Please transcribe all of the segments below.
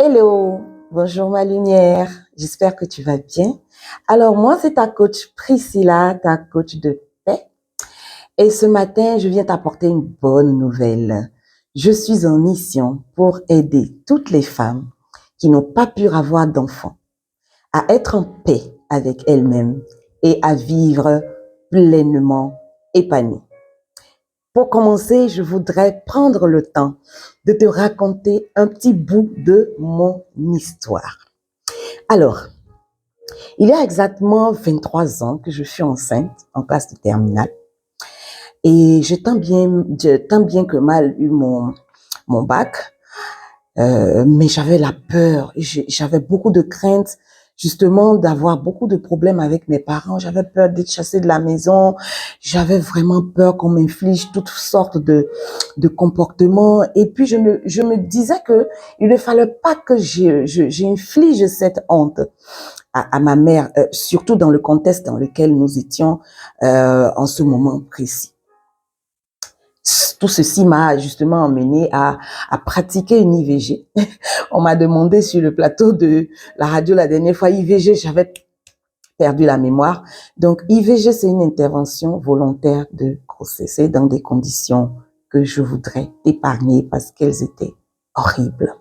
Hello, bonjour ma lumière, j'espère que tu vas bien. Alors moi c'est ta coach Priscilla, ta coach de paix. Et ce matin je viens t'apporter une bonne nouvelle. Je suis en mission pour aider toutes les femmes qui n'ont pas pu avoir d'enfants à être en paix avec elles-mêmes et à vivre pleinement épanouies. Pour commencer, je voudrais prendre le temps de te raconter un petit bout de mon histoire. Alors, il y a exactement 23 ans que je suis enceinte en classe de terminale et j'ai tant bien que mal eu mon bac, mais j'avais la peur, j'avais beaucoup de craintes justement d'avoir beaucoup de problèmes avec mes parents. J'avais peur d'être chassée de la maison. J'avais vraiment peur qu'on m'inflige toutes sortes de comportements. Et puis, je me disais que il ne fallait pas que j'inflige cette honte à ma mère, surtout dans le contexte dans lequel nous étions en ce moment précis. Tout ceci m'a justement emmené à pratiquer une IVG. On m'a demandé sur le plateau de la radio la dernière fois, IVG, j'avais perdu la mémoire. Donc, IVG, c'est une intervention volontaire de grossesse dans des conditions que je voudrais épargner parce qu'elles étaient horribles.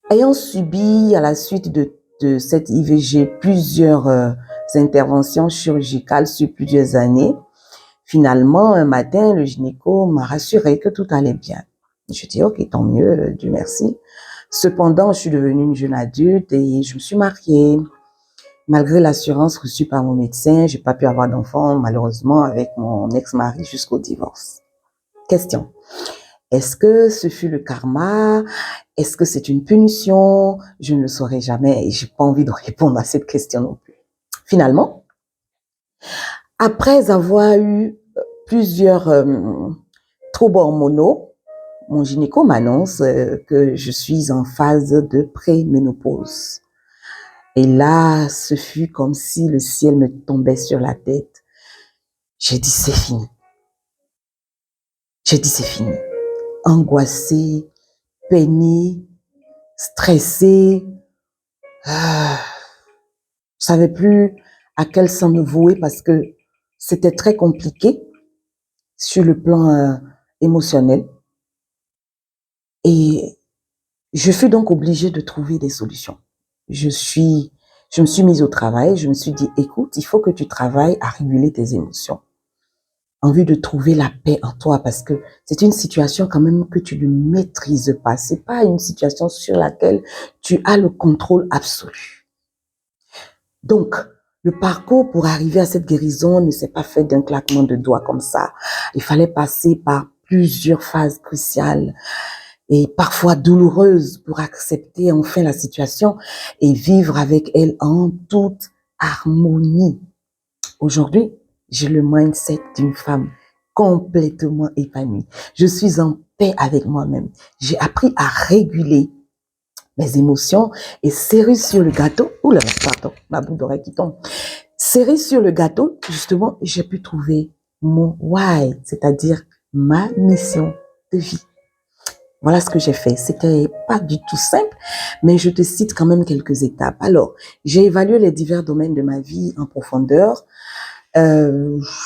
Ayant subi à la suite de cette IVG plusieurs interventions chirurgicales sur plusieurs années, finalement, un matin, le gynéco m'a rassuré que tout allait bien. Je dis, ok, tant mieux, Dieu merci. Cependant, je suis devenue une jeune adulte et je me suis mariée. Malgré l'assurance reçue par mon médecin, j'ai pas pu avoir d'enfant, malheureusement, avec mon ex-mari jusqu'au divorce. Question. Est-ce que ce fut le karma? Est-ce que c'est une punition? Je ne le saurai jamais et j'ai pas envie de répondre à cette question non plus. Finalement, après avoir eu plusieurs troubles hormonaux, mon gynéco m'annonce que je suis en phase de préménopause. Et là, ce fut comme si le ciel me tombait sur la tête. J'ai dit, c'est fini. J'ai dit, c'est fini. Angoissée, peinée, stressée. Je savais plus à quel sang me vouer parce que c'était très compliqué sur le plan émotionnel. Et je fus donc obligée de trouver des solutions. Je me suis mise au travail. Je me suis dit, écoute, il faut que tu travailles à réguler tes émotions en vue de trouver la paix en toi parce que c'est une situation quand même que tu ne maîtrises pas. C'est pas une situation sur laquelle tu as le contrôle absolu. Donc, le parcours pour arriver à cette guérison ne s'est pas fait d'un claquement de doigts comme ça. Il fallait passer par plusieurs phases cruciales et parfois douloureuses pour accepter enfin la situation et vivre avec elle en toute harmonie. Aujourd'hui, j'ai le mindset d'une femme complètement épanouie. Je suis en paix avec moi-même. J'ai appris à réguler mes émotions et cerise sur le gâteau. Oula, pardon, ma boule d'oreille qui tombe. Cerise sur le gâteau, justement, j'ai pu trouver mon why, c'est-à-dire ma mission de vie. Voilà ce que j'ai fait. C'était pas du tout simple, mais je te cite quand même quelques étapes. Alors, j'ai évalué les divers domaines de ma vie en profondeur.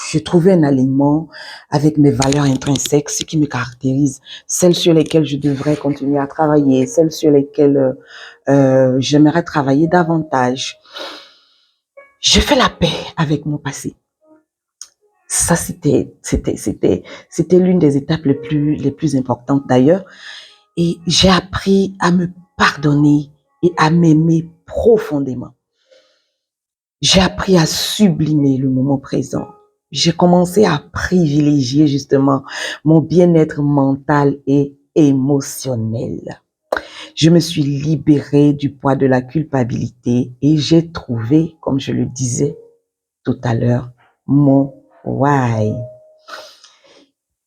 J'ai trouvé un alignement avec mes valeurs intrinsèques, ce qui me caractérise, celles sur lesquelles je devrais continuer à travailler, celles sur lesquelles j'aimerais travailler davantage. J'ai fait la paix avec mon passé. Ça, c'était l'une des étapes les plus importantes d'ailleurs. Et j'ai appris à me pardonner et à m'aimer profondément. J'ai appris à sublimer le moment présent. J'ai commencé à privilégier justement mon bien-être mental et émotionnel. Je me suis libérée du poids de la culpabilité et j'ai trouvé, comme je le disais tout à l'heure, mon why.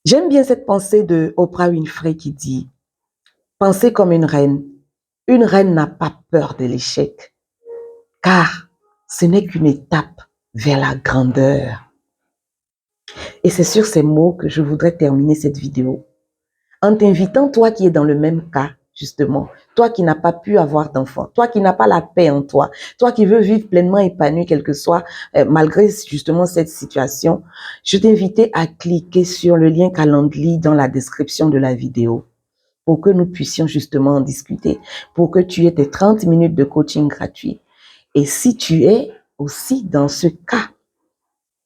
J'aime bien cette pensée de Oprah Winfrey qui dit « Pensez comme une reine. Une reine n'a pas peur de l'échec, car ce n'est qu'une étape vers la grandeur. » Et c'est sur ces mots que je voudrais terminer cette vidéo, en t'invitant, toi qui es dans le même cas, justement, toi qui n'as pas pu avoir d'enfant, toi qui n'as pas la paix en toi, toi qui veux vivre pleinement épanoui, quel que soit, malgré justement cette situation, je t'invite à cliquer sur le lien Calendly dans la description de la vidéo pour que nous puissions justement en discuter, pour que tu aies tes 30 minutes de coaching gratuit. Et si tu es aussi dans ce cas,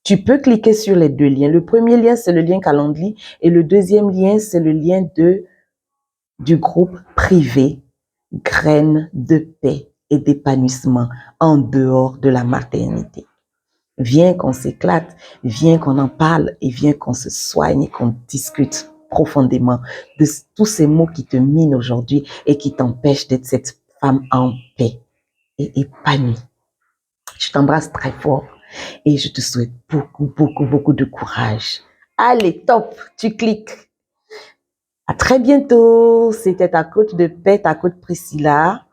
tu peux cliquer sur les deux liens. Le premier lien, c'est le lien Calendly et le deuxième lien, c'est le lien du groupe privé Graines de paix et d'épanouissement en dehors de la maternité. Viens qu'on s'éclate, viens qu'on en parle et viens qu'on se soigne et qu'on discute profondément de tous ces mots qui te minent aujourd'hui et qui t'empêchent d'être cette femme en paix et épanouie. Je t'embrasse très fort et je te souhaite beaucoup de courage. Allez, top, tu cliques. À très bientôt. C'était ta coach de paix, ta coach Priscilla,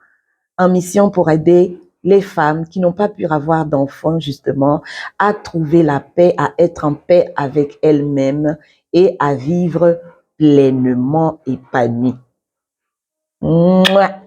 en mission pour aider les femmes qui n'ont pas pu avoir d'enfants, justement, à trouver la paix, à être en paix avec elles-mêmes et à vivre pleinement épanouies. Mouah.